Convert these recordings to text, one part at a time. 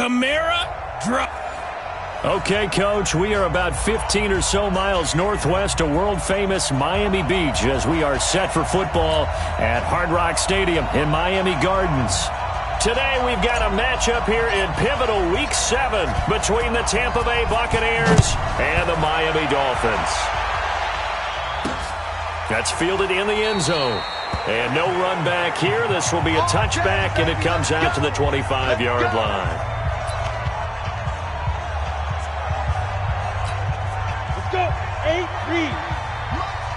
Kamara, drop. Okay, Coach, we are about 15 or so miles northwest of world-famous Miami Beach as we are set for football at Hard Rock Stadium in Miami Gardens. Today, we've got a matchup here in pivotal Week 7 between the Tampa Bay Buccaneers and the Miami Dolphins. That's fielded in the end zone. And no run back here. This will be a touchback, and it comes out to the 25-yard line. Let's go. 8 read.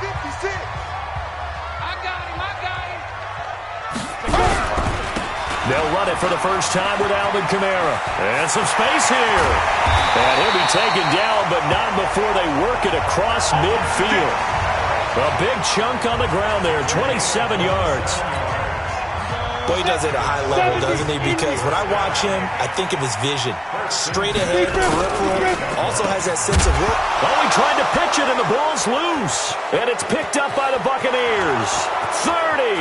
56. I got him. They'll run it for the first time with Alvin Kamara. And some space here. And he'll be taken down, but not before they work it across midfield. A big chunk on the ground there, 27 yards. Boy, he does it at a high level, doesn't he? Because when I watch him, I think of his vision. Straight ahead, peripheral, also has that sense of work. Oh, he tried to pitch it, and the ball's loose. And it's picked up by the Buccaneers. 30,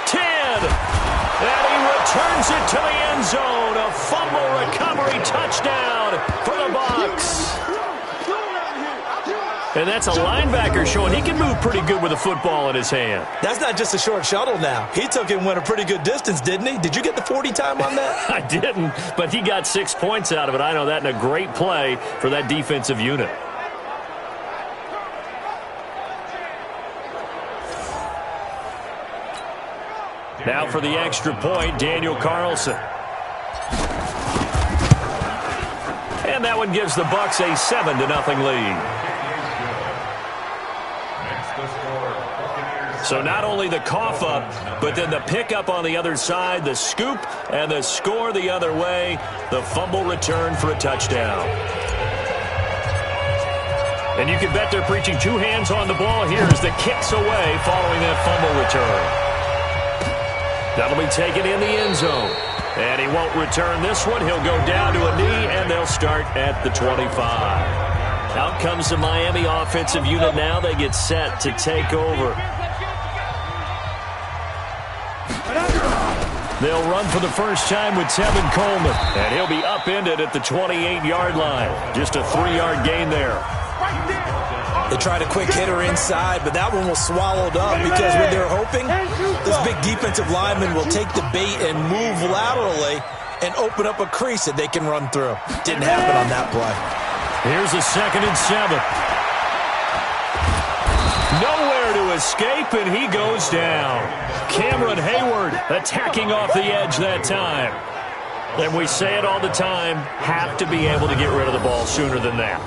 10, and he returns it to the end zone. A fumble recovery touchdown for the Bucs. And that's a linebacker showing he can move pretty good with a football in his hand. That's not just a short shuttle now. He took it and went a pretty good distance, didn't he? Did you get the 40 time on that? I didn't, but he got 6 points out of it. I know that in a great play for that defensive unit. Now for the extra point, Daniel Carlson. And that one gives the Bucs a 7-0 lead. So not only the cough up, but then the pickup on the other side, the scoop, and the score the other way, the fumble return for a touchdown. And you can bet they're preaching two hands on the ball here as the kick's away following that fumble return. That'll be taken in the end zone. And he won't return this one. He'll go down to a knee, and they'll start at the 25. Out comes the Miami offensive unit now. They get set to take over. They'll run for the first time with Tevin Coleman, and he'll be upended at the 28-yard line. Just a 3-yard gain there. They tried a quick hitter inside, but that one was swallowed up because when they're hoping, this big defensive lineman will take the bait and move laterally and open up a crease that they can run through. Didn't happen on that play. Here's a 2nd and 7. Nowhere to escape, and he goes down. Cameron Hayward attacking off the edge that time. And we say it all the time, have to be able to get rid of the ball sooner than that.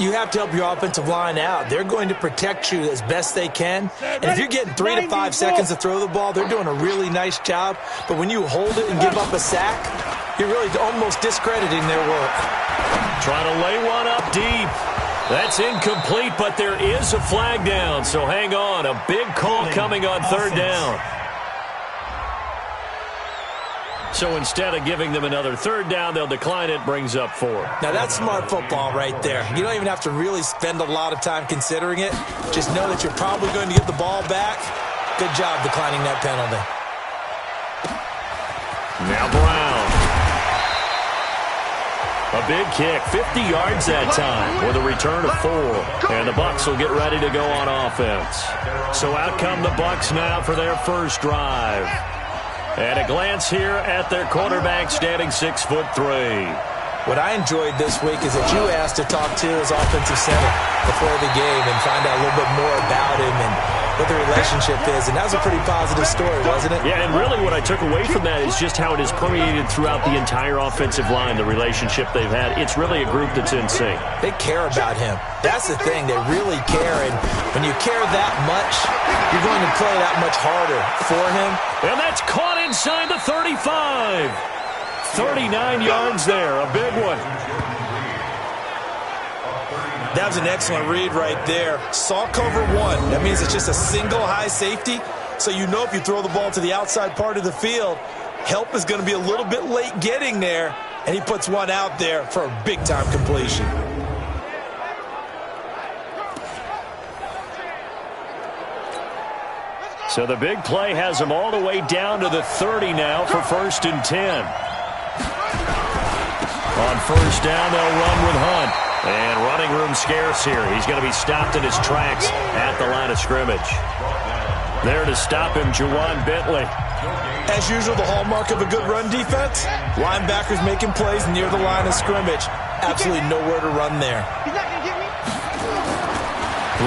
You have to help your offensive line out. They're going to protect you as best they can. And if you're getting 3 to 5 seconds to throw the ball, they're doing a really nice job. But when you hold it and give up a sack, you're really almost discrediting their work. Trying to lay one up deep. That's incomplete, but there is a flag down. So hang on. A big call coming on 3rd down. So instead of giving them another 3rd down, they'll decline it, brings up 4. Now, that's smart football right there. You don't even have to really spend a lot of time considering it. Just know that you're probably going to get the ball back. Good job declining that penalty. Now Brown. A big kick, 50 yards that time with a return of 4. And the Bucs will get ready to go on offense. So out come the Bucs now for their first drive. And a glance here at their quarterback standing 6'3". What I enjoyed this week is that you asked to talk to his offensive center before the game and find out a little bit more about him and what the relationship is. And that was a pretty positive story, wasn't it? Yeah, and really what I took away from that is just how it has permeated throughout the entire offensive line, the relationship they've had. It's really a group that's in sync. They care about him. That's the thing. They really care. And when you care that much, you're going to play that much harder for him. And that's caught inside the 35. 39 yards there, a big one. That was an excellent read right there. Saw cover 1. That means it's just a single high safety. So you know if you throw the ball to the outside part of the field, help is going to be a little bit late getting there. And he puts one out there for a big-time completion. So the big play has him all the way down to the 30 now for 1st and 10. On first down, they'll run with Hunt. And running room scarce here. He's going to be stopped in his tracks at the line of scrimmage. There to stop him, Juwan Bentley. As usual, the hallmark of a good run defense, linebackers making plays near the line of scrimmage. Absolutely nowhere to run there.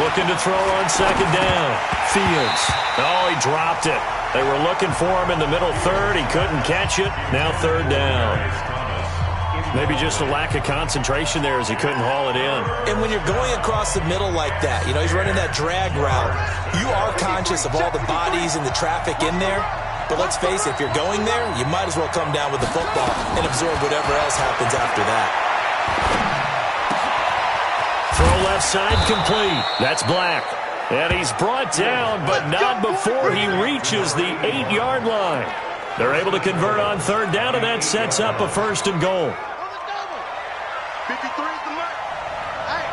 Looking to throw on second down. Fields. Oh, he dropped it. They were looking for him in the middle third. He couldn't catch it. Now third down. Maybe just a lack of concentration there as he couldn't haul it in. And when you're going across the middle like that, you know, he's running that drag route, you are conscious of all the bodies and the traffic in there. But let's face it, if you're going there, you might as well come down with the football and absorb whatever else happens after that. Throw left side complete. That's Black. And he's brought down, but not before he reaches the 8-yard line. They're able to convert on third down, and that sets up a first and goal. 53 is the mark. Hey,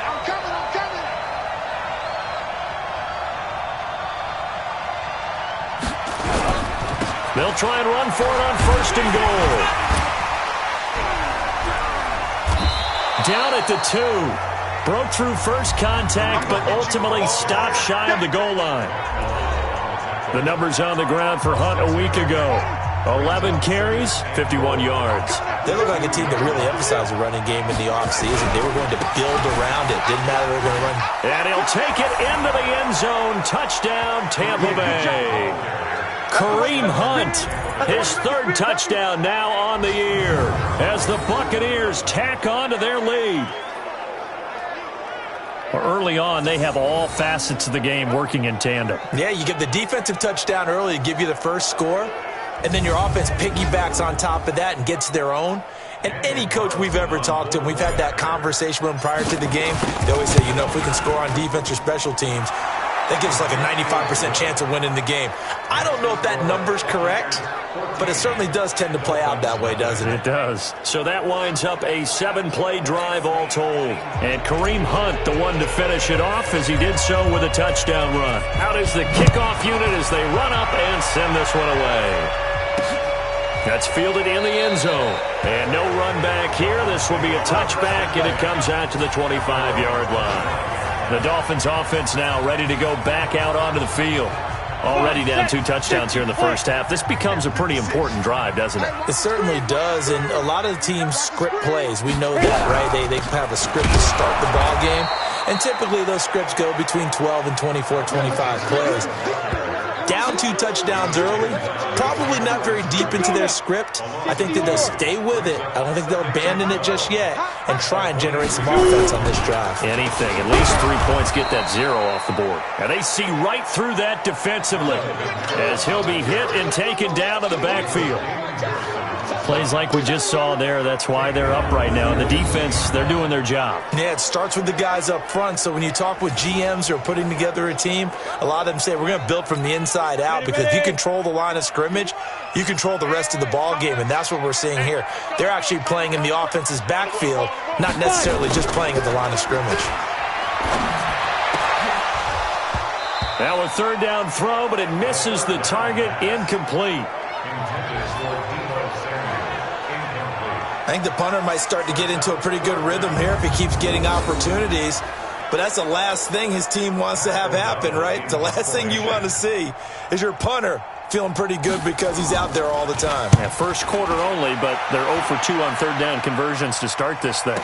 I'm coming. They'll try and run for it on first and goal. Down at the 2. Broke through first contact, but ultimately stopped shy of the goal line. The numbers on the ground for Hunt a week ago. 11 carries, 51 yards. They look like a team that really emphasized the running game in the offseason. They were going to build around it. Didn't matter they were going to run. And he'll take it into the end zone. Touchdown, Tampa Bay. Kareem Hunt, his third touchdown now on the year as the Buccaneers tack on to their lead. Early on, they have all facets of the game working in tandem. Yeah, you get the defensive touchdown early to give you the first score, and then your offense piggybacks on top of that and gets their own. And any coach we've ever talked to, and we've had that conversation with them prior to the game, they always say, you know, if we can score on defense or special teams, that gives us like a 95% chance of winning the game. I don't know if that number's correct, but it certainly does tend to play out that way, doesn't it? It does. So that winds up a 7-play drive all told. And Kareem Hunt, the one to finish it off, as he did so with a touchdown run. Out is the kickoff unit as they run up and send this one away. That's fielded in the end zone. And no run back here. This will be a touchback, and it comes out to the 25-yard line. The Dolphins offense now ready to go back out onto the field. Already down 2 touchdowns here in the first half. This becomes a pretty important drive, doesn't it? It certainly does, and a lot of the teams script plays. We know that, right? They have a script to start the ball game, and typically those scripts go between 12 and 24, 25 plays. Down 2 touchdowns early, probably not very deep into their script. I think that they'll stay with it. I don't think they'll abandon it just yet and try and generate some offense on this drive. Anything, at least 3 points, get that 0 off the board. And they see right through that defensively as he'll be hit and taken down to the backfield. Plays like we just saw there, that's why they're up right now. And the defense, they're doing their job. Yeah, it starts with the guys up front. So when you talk with GMs who are putting together a team, a lot of them say we're going to build from the inside out, because if you control the line of scrimmage, you control the rest of the ball game, and that's what we're seeing here. They're actually playing in the offense's backfield, not necessarily just playing at the line of scrimmage. Now a third down throw, but it misses the target, incomplete. I think the punter might start to get into a pretty good rhythm here if he keeps getting opportunities. But that's the last thing his team wants to have happen, right? The last thing you want to see is your punter feeling pretty good because he's out there all the time. Yeah, first quarter only, but they're 0 for 2 on third down conversions to start this thing.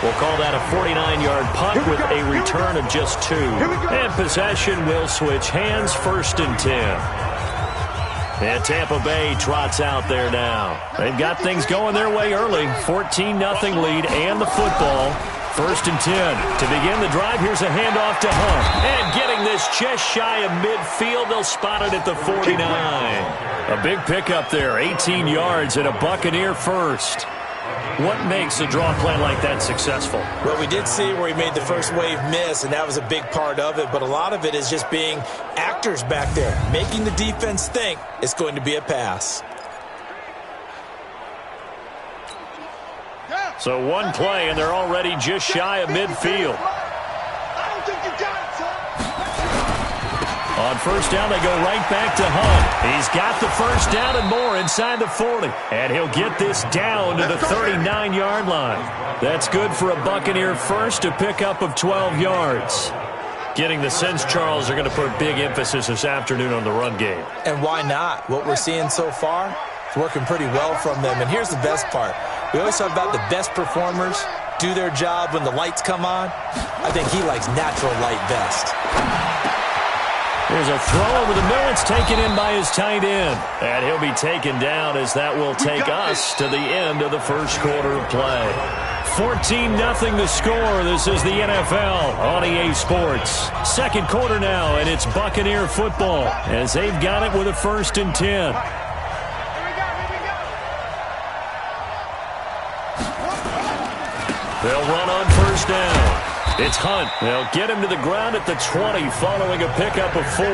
We'll call that a 49-yard punt with a return of just 2. And possession will switch hands, 1st and 10. And Tampa Bay trots out there now. They've got things going their way early. 14-0 lead and the football. 1st and 10. To begin the drive, here's a handoff to Hunt. And getting this just shy of midfield, they'll spot it at the 49. A big pickup there, 18 yards and a Buccaneer first. What makes a draw play like that successful? Well, we did see where he made the first wave miss, and that was a big part of it. But a lot of it is just being actors back there, making the defense think it's going to be a pass. So one play, and they're already just shy of midfield. On first down, they go right back to Hunt. He's got the first down and more inside the 40. And he'll get this down to the 39-yard line. That's good for a Buccaneer first, a pickup of 12 yards. Getting the sense, Charles, are going to put big emphasis this afternoon on the run game. And why not? What we're seeing so far is working pretty well from them. And here's the best part. We always talk about the best performers do their job when the lights come on. I think he likes natural light best. There's a throw over the middle. It's taken in by his tight end. And he'll be taken down as that will take us to the end of the first quarter of play. 14-0 the score. This is the NFL on EA Sports. Second quarter now, and it's Buccaneer football as they've got it with a 1st and 10. They'll run on first down. It's Hunt. They'll get him to the ground at the 20 following a pickup of 4.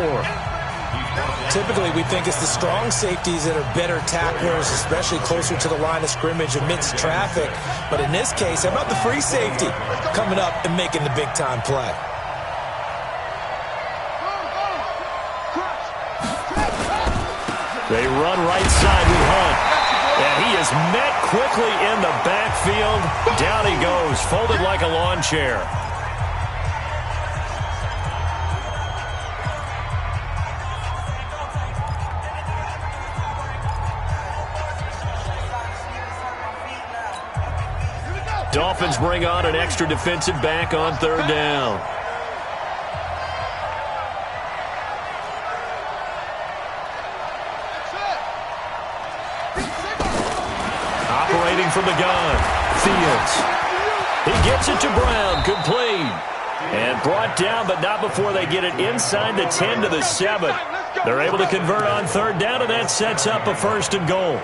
Typically, we think it's the strong safeties that are better tacklers, especially closer to the line of scrimmage amidst traffic. But in this case, how about the free safety coming up and making the big-time play? They run right side with Hunt. And he is met quickly in the backfield. Down he goes, folded like a lawn chair. Dolphins bring on an extra defensive back on 3rd down. Operating from the gun, Fields. He gets it to Brown, complete. And brought down, but not before they get it inside the 10 to the 7. They're able to convert on 3rd down, and that sets up a 1st and goal.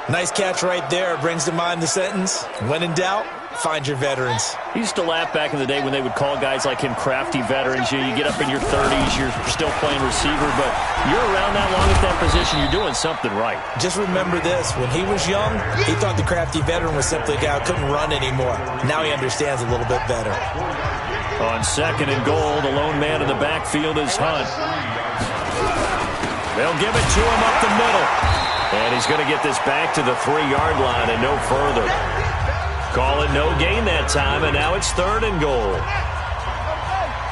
Nice catch right there. Brings to mind the sentence, when in doubt, find your veterans. I used to laugh back in the day when they would call guys like him crafty veterans. You get up in your 30s, you're still playing receiver, but you're around that long at that position, you're doing something right. Just remember this. When he was young, he thought the crafty veteran was simply a guy who couldn't run anymore. Now he understands a little bit better. On 2nd and goal, the lone man in the backfield is Hunt. They'll give it to him up the middle. And he's going to get this back to the 3-yard line and no further. Call it no gain that time, and now it's 3rd and goal.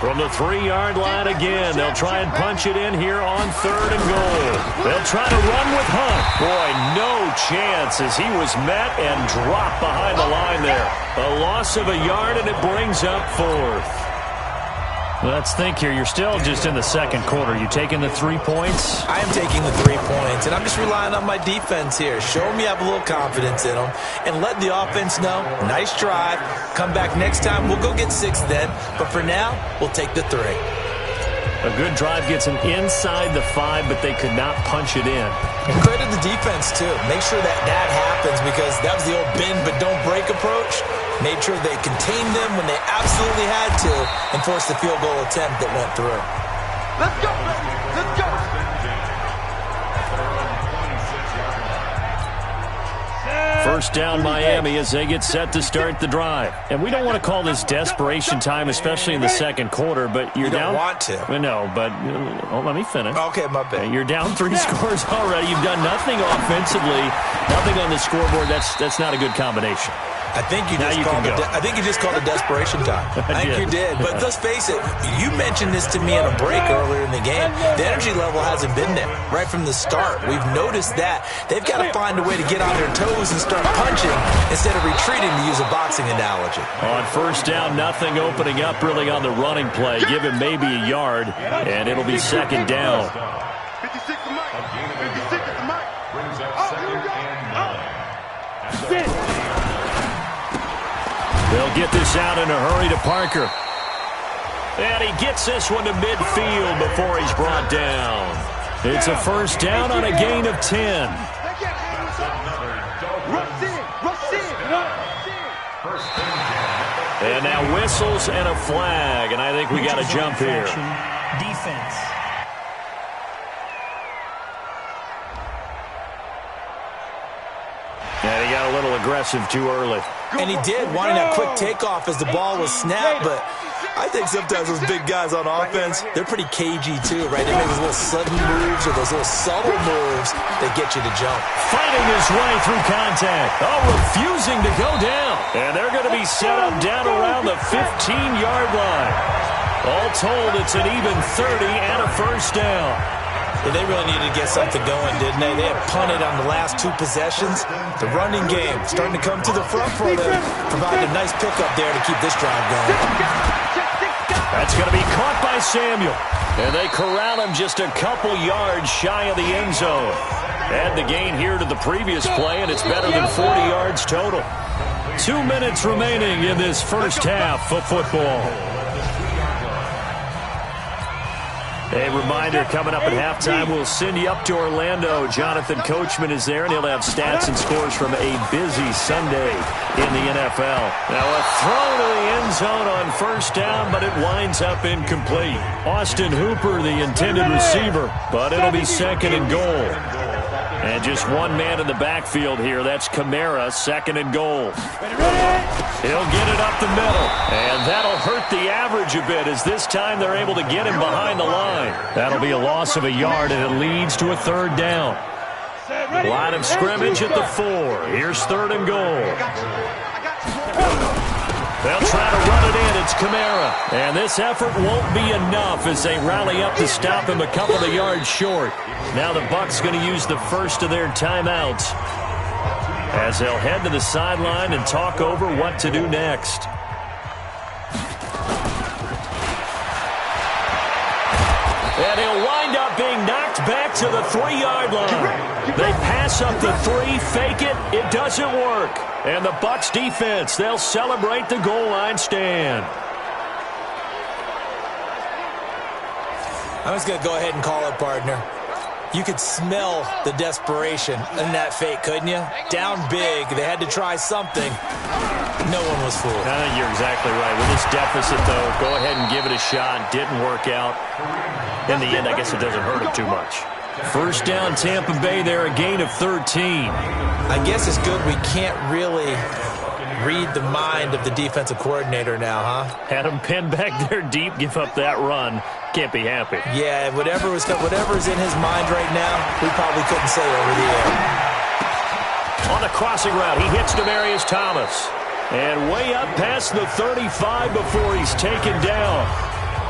From the 3-yard line again, they'll try and punch it in here on 3rd and goal. They'll try to run with Hunt. Boy, no chance as he was met and dropped behind the line there. A loss of a yard, and it brings up 4th. Let's think here. You're still just in the 2nd quarter. You taking the 3 points? I am taking the 3 points, and I'm just relying on my defense here. Show them you have a little confidence in them, and let the offense know, nice drive. Come back next time. We'll go get 6 then, but for now, we'll take the 3. A good drive gets them inside the 5, but they could not punch it in. And credit the defense, too. Make sure that happens, because that was the old bend but don't break approach. Made sure they contained them when they absolutely had to and forced the field goal attempt that went through. Let's go, baby. Let's go. First down Miami as they get set to start the drive. And we don't want to call this desperation time, especially in the 2nd quarter, but you're down. You don't want to. No, but let me finish. Okay, my bad. You're down 3 scores already. You've done nothing offensively, nothing on the scoreboard. That's not a good combination. I think you just called it desperation time. I think you did. But let's face it, you mentioned this to me in a break earlier in the game. The energy level hasn't been there right from the start. We've noticed that. They've got to find a way to get on their toes and start punching instead of retreating, to use a boxing analogy. On first down, nothing opening up really on the running play. Give him maybe a yard, and it'll be 2nd down. 56 to Mike. 56 to Mike. Brings up 2nd and 9. They'll get this out in a hurry to Parker. And he gets this one to midfield before he's brought down. It's a first down on a gain of 10. And now whistles and a flag, and I think we got a jump here. Defense. And he got a little aggressive too early. And he did, wanting that quick takeoff as the ball was snapped, but I think sometimes those big guys on offense, they're pretty cagey too, right? They make those little sudden moves or those little subtle moves that get you to jump. Fighting his way through contact. Oh, refusing to go down. And they're going to be set up down around the 15-yard line. All told, it's an even 30 and a first down. Yeah, they really needed to get something going, didn't they? They had punted on the last 2 possessions. The running game starting to come to the front for them, providing a nice pickup there to keep this drive going. That's going to be caught by Samuel. And they corral him just a couple yards shy of the end zone. Add the gain here to the previous play, and it's better than 40 yards total. 2 minutes remaining in this first half of football. A reminder, coming up at halftime, we'll send you up to Orlando. Jonathan Coachman is there, and he'll have stats and scores from a busy Sunday in the NFL. Now a throw to the end zone on first down, but it winds up incomplete. Austin Hooper, the intended receiver, but it'll be second and goal. And just one man in the backfield here. That's Kamara, second and goal. He'll get it up the middle, and that'll hurt the average a bit as this time they're able to get him behind the line. That'll be a loss of a yard, and it leads to a third down. Line of scrimmage at the 4. Here's third and goal. They'll try to run it in. It's Kamara. And this effort won't be enough as they rally up to stop him a couple of yards short. Now the Bucs going to use the first of their timeouts as they'll head to the sideline and talk over what to do next. And he'll wind up being knocked back to the 3-yard line. They pass up the 3, fake it, it doesn't work. And the Bucs defense, they'll celebrate the goal line stand. I'm just going to go ahead and call it, partner. You could smell the desperation in that fake, couldn't you? Down big, they had to try something. No one was fooled. I think you're exactly right. With this deficit, though, go ahead and give it a shot. Didn't work out. In the end, I guess it doesn't hurt him too much. First down, Tampa Bay there, a gain of 13. I guess it's good we can't really read the mind of the defensive coordinator now, huh? Had him pinned back there deep, give up that run. Can't be happy. Yeah, whatever's in his mind right now, we probably couldn't say over the air. On the crossing route, he hits Demaryius Thomas. And way up past the 35 before he's taken down.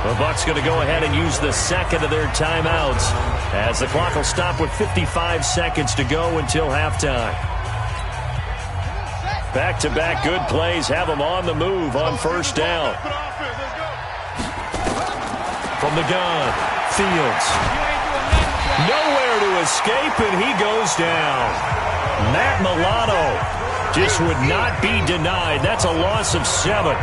The Bucs going to go ahead and use the second of their timeouts as the clock will stop with 55 seconds to go until halftime. Back-to-back good plays have them on the move on first down. From the gun, Fields. Nowhere to escape, and he goes down. Matt Milano just would not be denied. That's a loss of 7.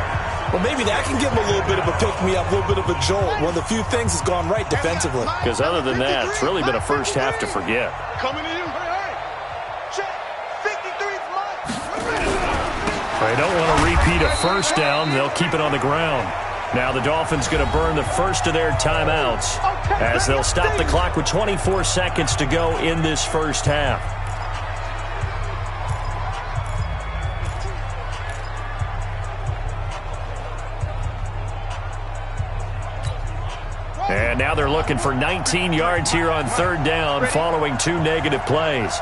Well, maybe that can give him a little bit of a pick-me-up, a little bit of a jolt. One of the few things has gone right defensively. Because other than that, it's really been a first half to forget. Coming to you. Check. 53's mine. They don't want to repeat a first down. They'll keep it on the ground. Now the Dolphins going to burn the first of their timeouts as they'll stop the clock with 24 seconds to go in this first half. And now they're looking for 19 yards here on third down following 2 negative plays.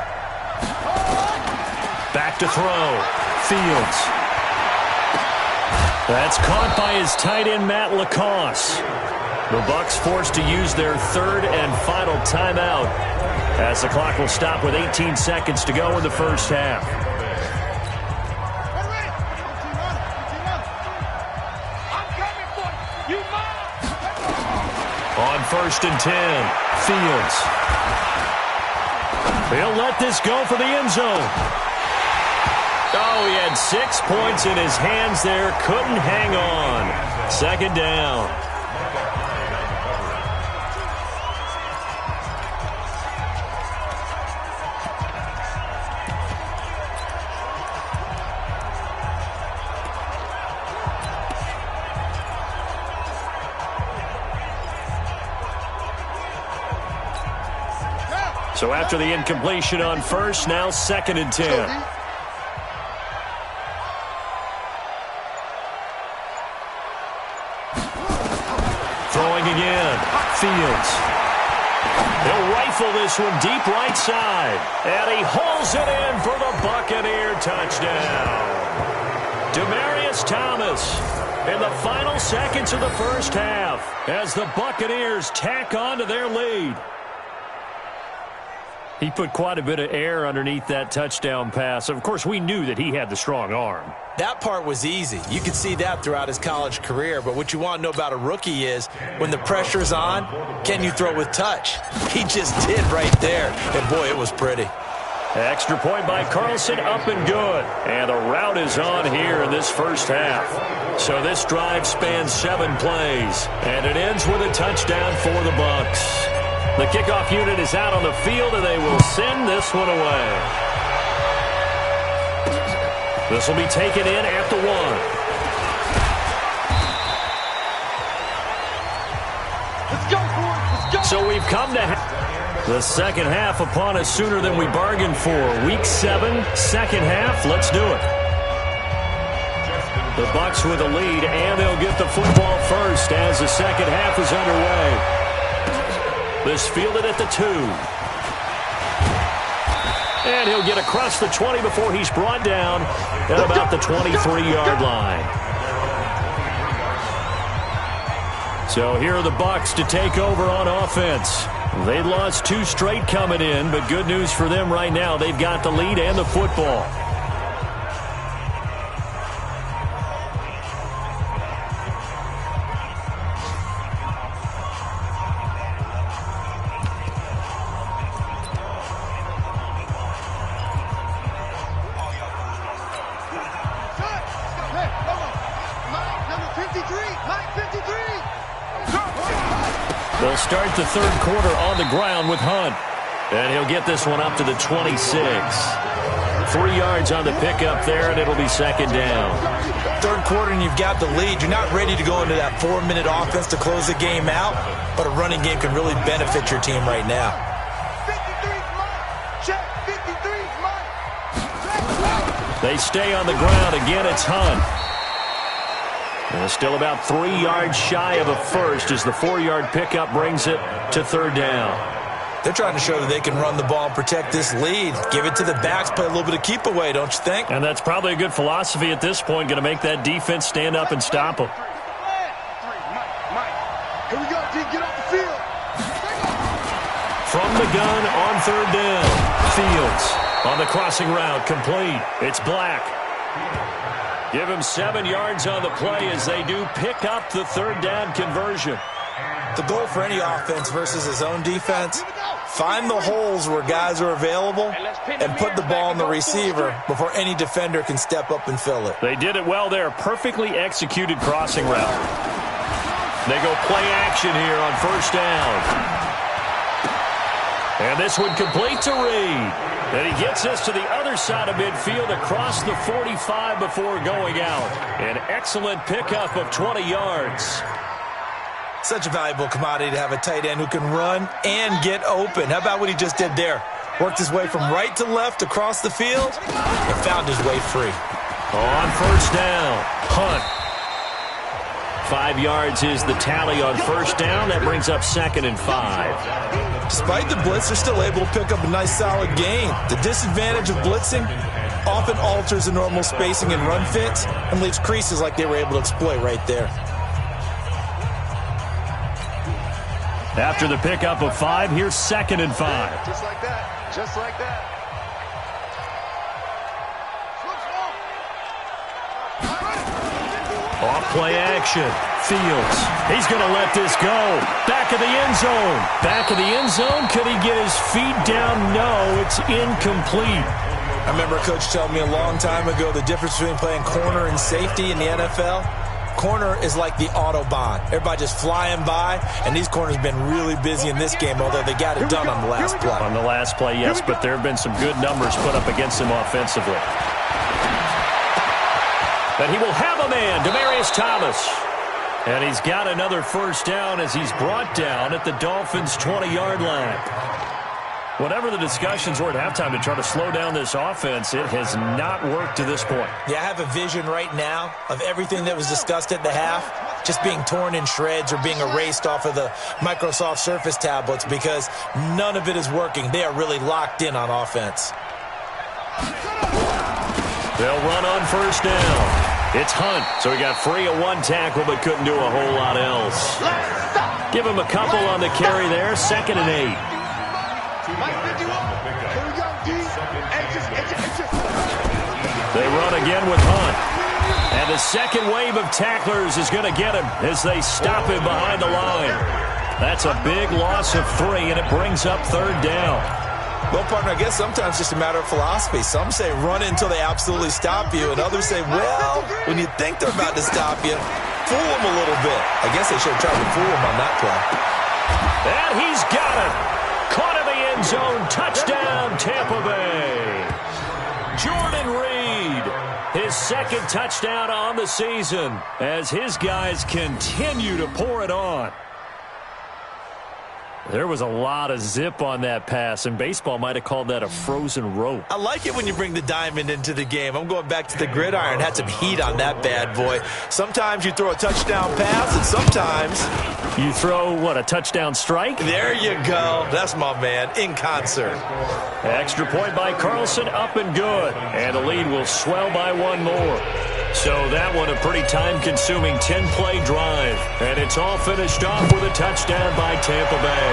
Back to throw. Fields. That's caught by his tight end, Matt Lacoste. The Bucs forced to use their third and final timeout as the clock will stop with 18 seconds to go in the first half. On first and 10, Fields. He'll let this go for the end zone. Oh, he had 6 points in his hands there. Couldn't hang on. Second down. So after the incompletion on first, now second and 10. throwing again. Fields. He'll rifle this one deep right side. And he hauls it in for the Buccaneer touchdown. Demaryius Thomas in the final seconds of the first half as the Buccaneers tack on to their lead. He put quite a bit of air underneath that touchdown pass. Of course, we knew that he had the strong arm. That part was easy. You could see that throughout his college career. But what you want to know about a rookie is when the pressure's on, can you throw with touch? He just did right there. And, boy, it was pretty. Extra point by Carlson, up and good. And the route is on here in this first half. So this drive spans 7 plays. And it ends with a touchdown for the Bucs. The kickoff unit is out on the field, and they will send this one away. This will be taken in at the 1. Let's go, boys. Let's go. So we've come to the second half upon us sooner than we bargained for. Week 7, second half. Let's do it. The Bucs with a lead, and they'll get the football first as the second half is underway. This fielded at the 2. And he'll get across the 20 before he's brought down at about the 23-yard line. So here are the Bucs to take over on offense. They lost 2 straight coming in, but good news for them right now. They've got the lead and the football. They'll start the third quarter on the ground with Hunt. And he'll get this one up to the 26. 3 yards on the pickup there, and it'll be second down. Third quarter, and you've got the lead. You're not ready to go into that 4-minute offense to close the game out, but a running game can really benefit your team right now. 53's mine. Check. 53's mine. They stay on the ground. Again, it's Hunt. And still about 3 yards shy of a first as the 4-yard pickup brings it to third down. They're trying to show that they can run the ball and protect this lead. Give it to the backs, play a little bit of keep away, don't you think? And that's probably a good philosophy at this point, going to make that defense stand up and stop them. Here we go, team. Get off the field. From the gun on third down. Fields on the crossing route, complete. It's Black. Give him 7 yards on the play as they do pick up the third down conversion. The goal for any offense versus his own defense, find the holes where guys are available and put the ball in the receiver before any defender can step up and fill it. They did it well there. Perfectly executed crossing route. They go play action here on first down. And this one complete to Reed. And he gets this to the other side of midfield across the 45 before going out. An excellent pickup of 20 yards. Such a valuable commodity to have a tight end who can run and get open. How about what he just did there? Worked his way from right to left across the field and found his way free. On first down, Hunt. 5 yards is the tally on first down. That brings up 2nd and 5. Despite the blitz, they're still able to pick up a nice solid gain. The disadvantage of blitzing often alters the normal spacing and run fits and leaves creases like they were able to exploit right there. After the pickup of 5, here's 2nd and 5. Just like that. Just like that. Off play action. Fields. He's going to let this go. Back of the end zone. Back of the end zone. Could he get his feet down? No, it's incomplete. I remember a coach telling me a long time ago the difference between playing corner and safety in the NFL. Corner is like the Autobahn. Everybody just flying by, and these corners have been really busy in this game, although they got it done on the last play. On the last play, yes, but there have been some good numbers put up against him offensively. But he will have a man, Demaryius Thomas. And he's got another first down as he's brought down at the Dolphins' 20-yard line. Whatever the discussions were at halftime to try to slow down this offense, it has not worked to this point. Yeah, I have a vision right now of everything that was discussed at the half. just being torn in shreds or being erased off of the Microsoft Surface tablets because none of it is working. They are really locked in on offense. They'll run on first down. It's Hunt, so he got free of one tackle but couldn't do a whole lot else. Give him a couple on the carry there, 2nd and 8. They run again with Hunt. And the second wave of tacklers is going to get him as they stop him behind the line. That's a big loss of 3, and it brings up 3rd down. Well, partner, I guess sometimes it's just a matter of philosophy. Some say run until they absolutely stop you, and others say, well, when you think they're about to stop you, fool them a little bit. I guess they should have tried to fool him on that play. And he's got it. Caught in the end zone. Touchdown, Tampa Bay. Jordan Reed, his 2nd touchdown on the season as his guys continue to pour it on. There was a lot of zip on that pass, and baseball might have called that a frozen rope. I like it when you bring the diamond into the game. I'm going back to the gridiron. Had some heat on that bad boy. Sometimes you throw a touchdown pass, and sometimes you throw, what, a touchdown strike? There you go. That's my man, in concert. Extra point by Carlson, up and good. And the lead will swell by 1 more. So that one a pretty time-consuming 10-play drive. And it's all finished off with a touchdown by Tampa Bay.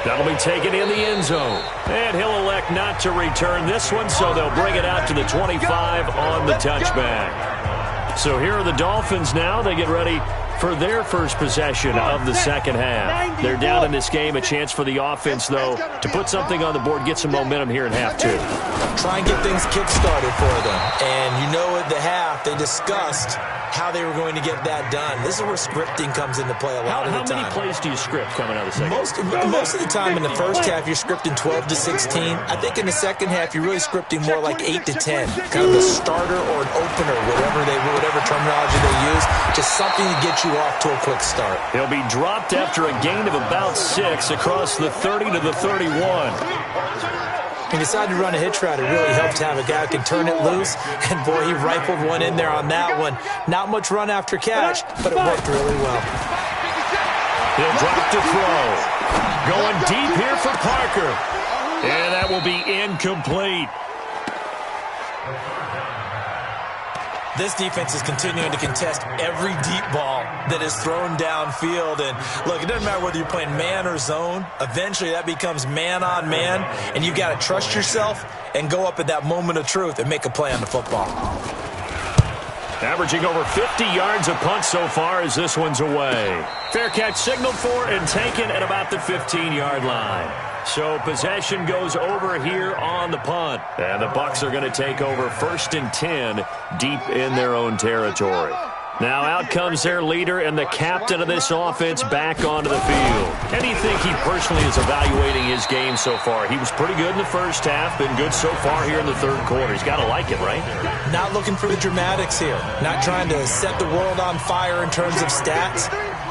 That'll be taken in the end zone. And he'll elect not to return this one, so they'll bring it out to the 25 on the touchback. So here are the Dolphins now. They get ready for their first possession of the second half. They're down in this game. A chance for the offense, though, to put something on the board, get some momentum here in half 2. Try and get things kick-started for them. And you know at the half, they discussed how they were going to get that done. This is where scripting comes into play a lot of the time. How many plays do you script coming out of the second? Most of the time in the first half, you're scripting 12 to 16. I think in the second half, you're really scripting more like 8 to 10. Kind of a starter or an opener, whatever terminology they use. Just something to get you off to a quick start. He'll be dropped after a gain of about 6 across the 30 to the 31. He decided to run a hitch route. It really helped to have a guy who can turn it loose. And, boy, he rifled one in there on that one. Not much run after catch, but it worked really well. He'll drop to throw. Going deep here for Parker. And that will be incomplete. This defense is continuing to contest every deep ball that is thrown downfield. And, look, it doesn't matter whether you're playing man or zone. Eventually, that becomes man-on-man, and you got to trust yourself and go up at that moment of truth and make a play on the football. Averaging over 50 yards a punt so far as this one's away. Fair catch signaled for and taken at about the 15-yard line. So possession goes over here on the punt. And the Bucs are going to take over 1st and 10 deep in their own territory. Now out comes their leader and the captain of this offense back onto the field. How do you think he personally is evaluating his game so far? He was pretty good in the first half, been good so far here in the 3rd quarter. He's got to like it, right? Not looking for the dramatics here. Not trying to set the world on fire in terms of stats.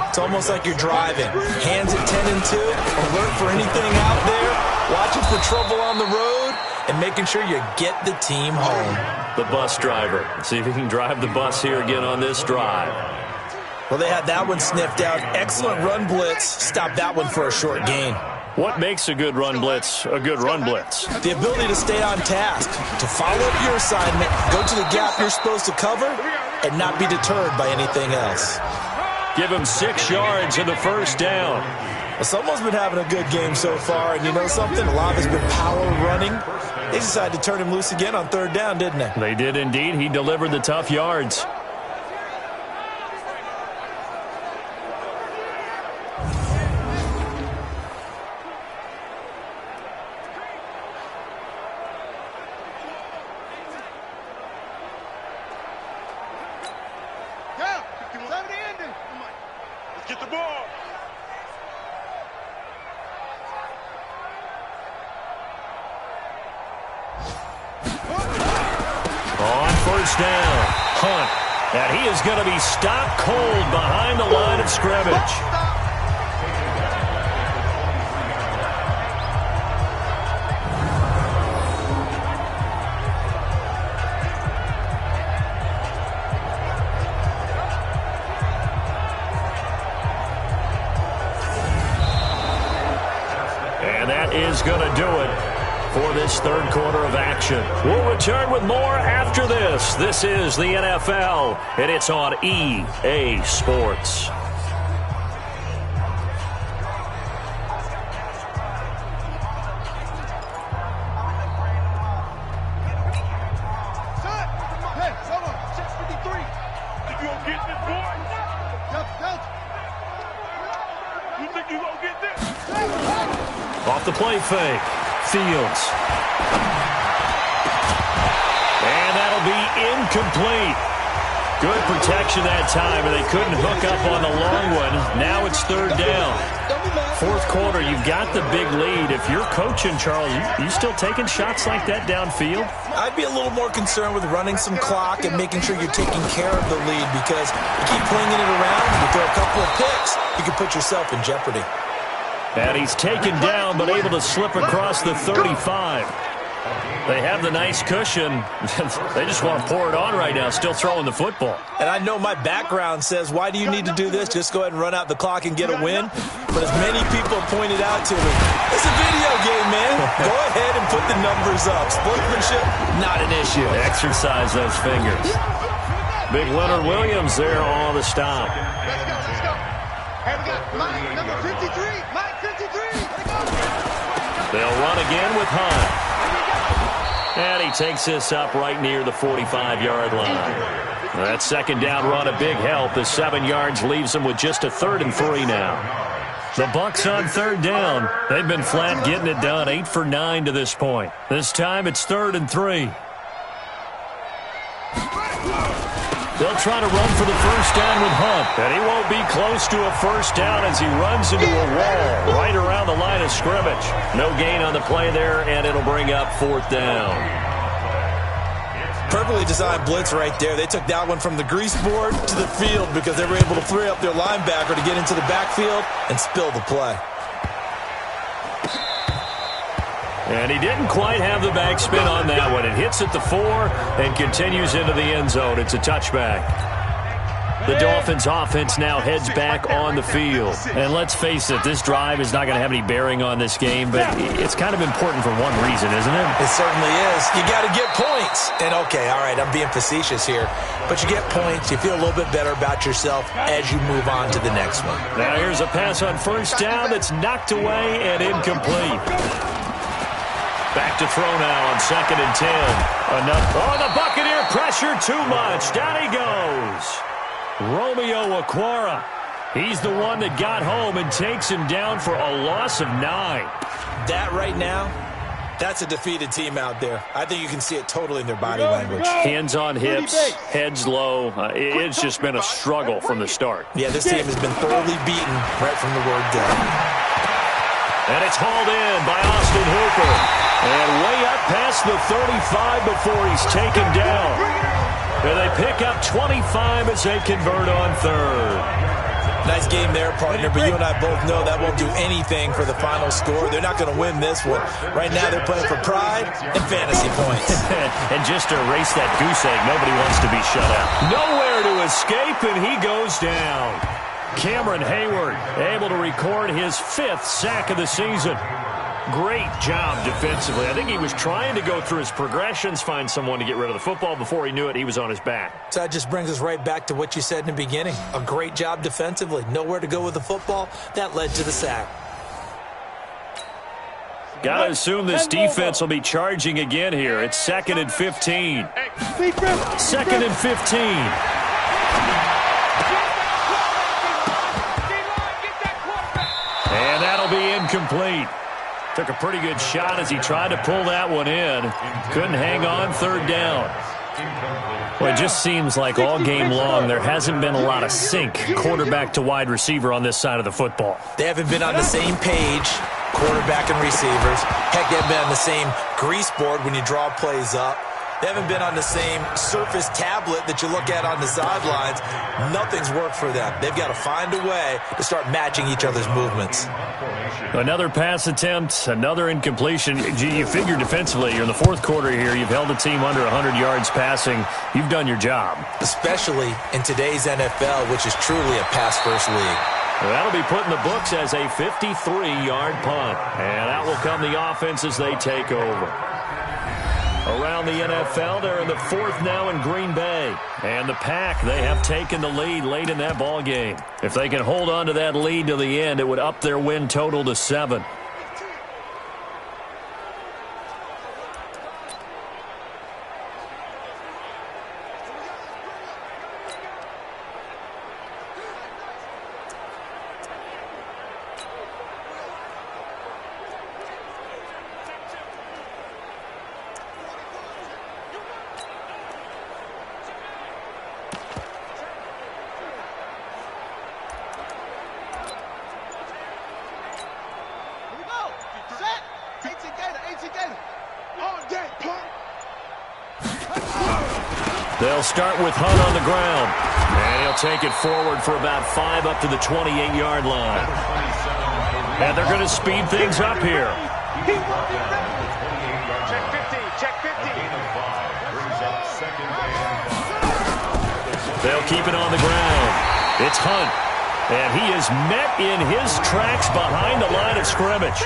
It's almost like you're driving. Hands at 10 and 2, alert for anything out there, watching for trouble on the road, and making sure you get the team home. The bus driver. See if he can drive the bus here again on this drive. Well, they had that one sniffed out. Excellent run blitz. Stopped that one for a short gain. What makes a good run blitz a good run blitz? The ability to stay on task, to follow up your assignment, go to the gap you're supposed to cover, and not be deterred by anything else. Give him 6 yards in the first down. Well, someone's been having a good game so far, and you know something? A lot has been power running. They decided to turn him loose again on 3rd down, didn't they? They did indeed. He delivered the tough yards. Get the ball. On first down, Hunt. And he is going to be stopped cold behind the line of scrimmage. And that is going to do it for this third quarter of action. We'll return with more after this. This is the NFL, and it's on EA Sports. Off the play fake. Fields. And that'll be incomplete. Good protection that time, and they couldn't hook up on the long one. Now it's third down. Fourth quarter, you've got the big lead. If you're coaching, Charles, you still taking shots like that downfield? I'd be a little more concerned with running some clock and making sure you're taking care of the lead, because you keep flinging it around, you throw a couple of picks, you can put yourself in jeopardy. And he's taken down, but able to slip across the 35. They have the nice cushion. They just want to pour it on right now, still throwing the football. And I know my background says, why do you need to do this? Just go ahead and run out the clock and get a win. But as many people pointed out to me, it's a video game, man. Go ahead and put the numbers up. Sportsmanship, not an issue. Exercise those fingers. Big Leonard Williams there on the stop. Let's go. Hey, we got Mike, number 53. Mike, 53. They'll run again with Hunt. And he takes this up right near the 45-yard line. That second down run a big help. The 7 yards leaves them with just a 3rd and 3 now. The Bucs on third down. They've been flat getting it done. 8 for 9 to this point. This time it's 3rd and 3. They'll try to run for the first down with Hunt. And he won't be close to a first down as he runs into a wall right around the line of scrimmage. No gain on the play there, and it'll bring up 4th down. Perfectly designed blitz right there. They took that one from the grease board to the field because they were able to free up their linebacker to get into the backfield and spill the play. And he didn't quite have the backspin on that one. It hits at the 4 and continues into the end zone. It's a touchback. The Dolphins offense now heads back on the field. And let's face it, this drive is not going to have any bearing on this game, but it's kind of important for one reason, isn't it? It certainly is. You got to get points. And okay, all right, I'm being facetious here, but you get points, you feel a little bit better about yourself as you move on to the next one. Now here's a pass on first down that's knocked away and incomplete. Back to throw now on 2nd and 10. The Buccaneer pressure too much. Down he goes. Romeo Okwara. He's the one that got home and takes him down for a loss of 9. That right now, that's a defeated team out there. I think you can see it totally in their body language. Hands on hips, heads low. It's just been a struggle from the start. Yeah, this team has been thoroughly beaten right from the word go. And it's hauled in by Austin Hooper. And way up past the 35 before he's taken down. And they pick up 25 as they convert on 3rd. Nice game there, partner, but you and I both know that won't do anything for the final score. They're not going to win this one. Right now they're playing for pride and fantasy points. And just to erase that goose egg, nobody wants to be shut out. Nowhere to escape, and he goes down. Cameron Hayward able to record his 5th sack of the season. Great job defensively. I think he was trying to go through his progressions, find someone to get rid of the football. Before he knew it, he was on his back. So that just brings us right back to what you said in the beginning. A great job defensively. Nowhere to go with the football. That led to the sack. Got to assume this defense will be charging again here. It's 2nd and 15. 2nd and 15. And that'll be incomplete. Took a pretty good shot as he tried to pull that one in. Couldn't hang on 3rd down. Well, it just seems like all game long there hasn't been a lot of sync quarterback to wide receiver on this side of the football. They haven't been on the same page, quarterback and receivers. Heck, they haven't been on the same grease board when you draw plays up. They haven't been on the same Surface tablet that you look at on the sidelines. Nothing's worked for them. They've got to find a way to start matching each other's movements. Another pass attempt, another incompletion. You figure defensively, you're in the 4th quarter here. You've held the team under 100 yards passing. You've done your job. Especially in today's NFL, which is truly a pass-first league. That'll be put in the books as a 53-yard punt. And out will come the offense as they take over. Around the NFL, they're in the fourth now in Green Bay. And the Pack, they have taken the lead late in that ball game. If they can hold on to that lead to the end, it would up their win total to 7. They'll start with Hunt on the ground. And he'll take it forward for about 5 up to the 28-yard line. And they're going to speed things up here. Check 15, check 15. They'll keep it on the ground. It's Hunt. And he is met in his tracks behind the line of scrimmage.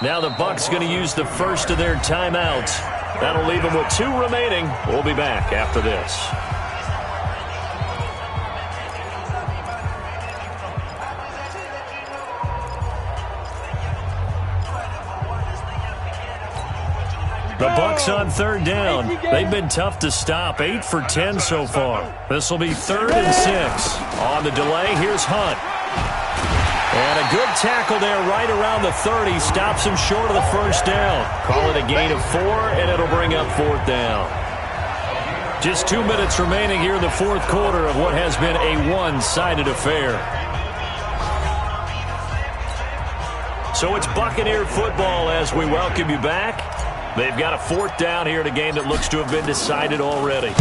Now the Bucs going to use the first of their timeouts. That'll leave them with 2 remaining. We'll be back after this. The Bucs on third down. They've been tough to stop. 8 for 10 so far. This will be 3rd and 6. On the delay, here's Hunt. And a good tackle there right around the 30. Stops him short of the first down. Call it a gain of 4, and it'll bring up 4th down. Just 2 minutes remaining here in the fourth quarter of what has been a one-sided affair. So it's Buccaneer football as we welcome you back. They've got a 4th down here in a game that looks to have been decided already.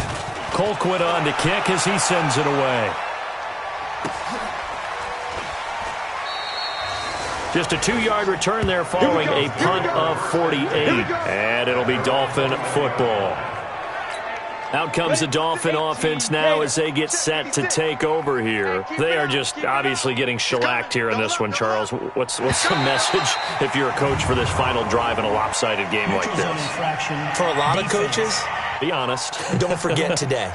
Colquitt on to kick as he sends it away. Just a 2-yard return there following a punt of 48. And it'll be Dolphin football. Out comes the Dolphin offense now as they get set to take over here. They are just obviously getting shellacked here in this one, Charles. What's the message if you're a coach for this final drive in a lopsided game like this? For a lot of coaches, be honest. Don't forget today.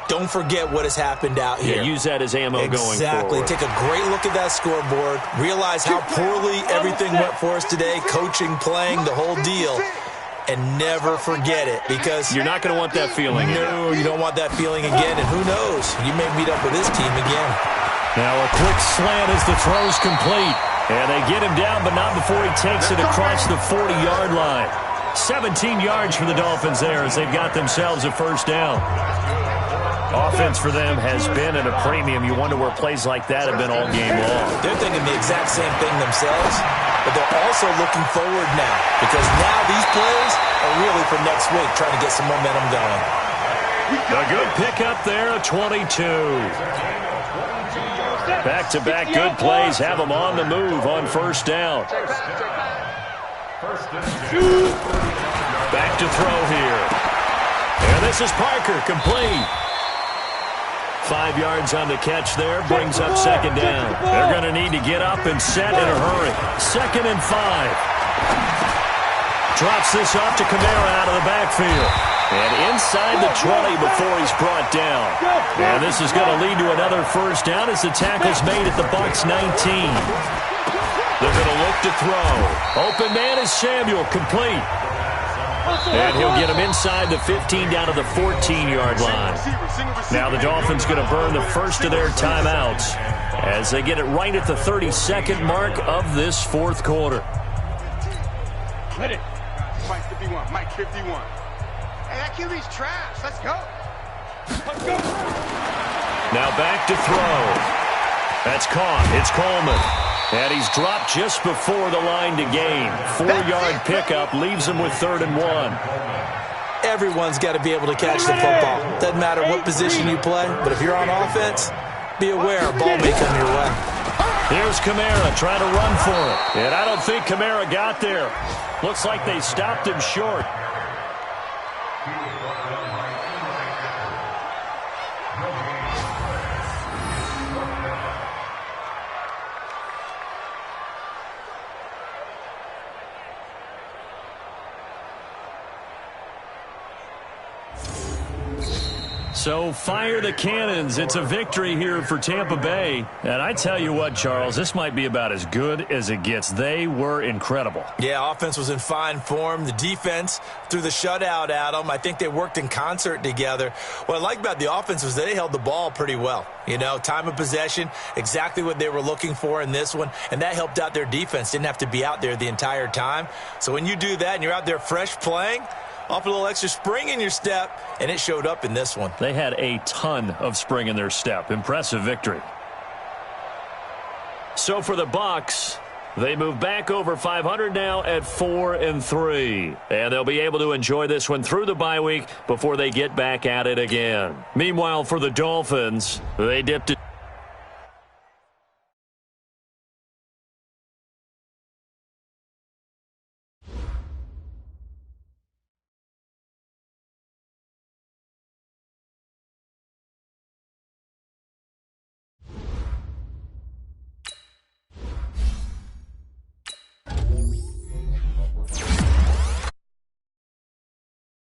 Don't forget what has happened out here. Yeah, use that as ammo going forward. Exactly. Take a great look at that scoreboard. Realize how poorly everything went for us today. Coaching, playing, the whole deal. And never forget it, because you're not going to want that feeling. No, you don't want that feeling again. And who knows? You may meet up with this team again. Now a quick slant as the throw's complete. And they get him down, but not before he takes it across the 40-yard line. 17 yards for the Dolphins there as they've got themselves a first down. Offense for them has been at a premium. You wonder where plays like that have been all game long. They're thinking the exact same thing themselves, but they're also looking forward now, because now these plays are really for next week, trying to get some momentum going. A good pickup there, a 22. Back-to-back good plays have them on the move on first down. Back to throw here. And this is Parker, complete. 5 yards on the catch there, brings up second down. They're going to need to get up and set in a hurry. 2nd and 5. Drops this off to Kamara out of the backfield. And inside the 20 before he's brought down. And this is going to lead to another first down as the tackle's made at the Bucs 19. They're going to look to throw. Open man is Samuel, complete. And he'll get him inside the 15 down to the 14-yard line. Now the Dolphins going to burn the first of their timeouts as they get it right at the 32nd mark of this fourth quarter. Ready. Mike 51, Mike 51. Hey, that QB's trash. Let's go. Let's go. Now back to throw. That's caught. It's Coleman. And he's dropped just before the line to gain. 4-yard pickup leaves him with 3rd and 1. Everyone's got to be able to catch the football. Doesn't matter what position you play, but if you're on offense, be aware a ball may come your way. Here's Kamara trying to run for it. And I don't think Kamara got there. Looks like they stopped him short. So fire the cannons. It's a victory here for Tampa Bay. And I tell you what, Charles, this might be about as good as it gets. They were incredible. Yeah, offense was in fine form. The defense threw the shutout at them. I think they worked in concert together. What I like about the offense was they held the ball pretty well. You know, time of possession, exactly what they were looking for in this one. And that helped out their defense. Didn't have to be out there the entire time. So when you do that and you're out there fresh playing, off a little extra spring in your step, and it showed up in this one. They had a ton of spring in their step. Impressive victory. So for the Bucs, they move back over 500 now at 4-3. And they'll be able to enjoy this one through the bye week before they get back at it again. Meanwhile, for the Dolphins, they dipped it.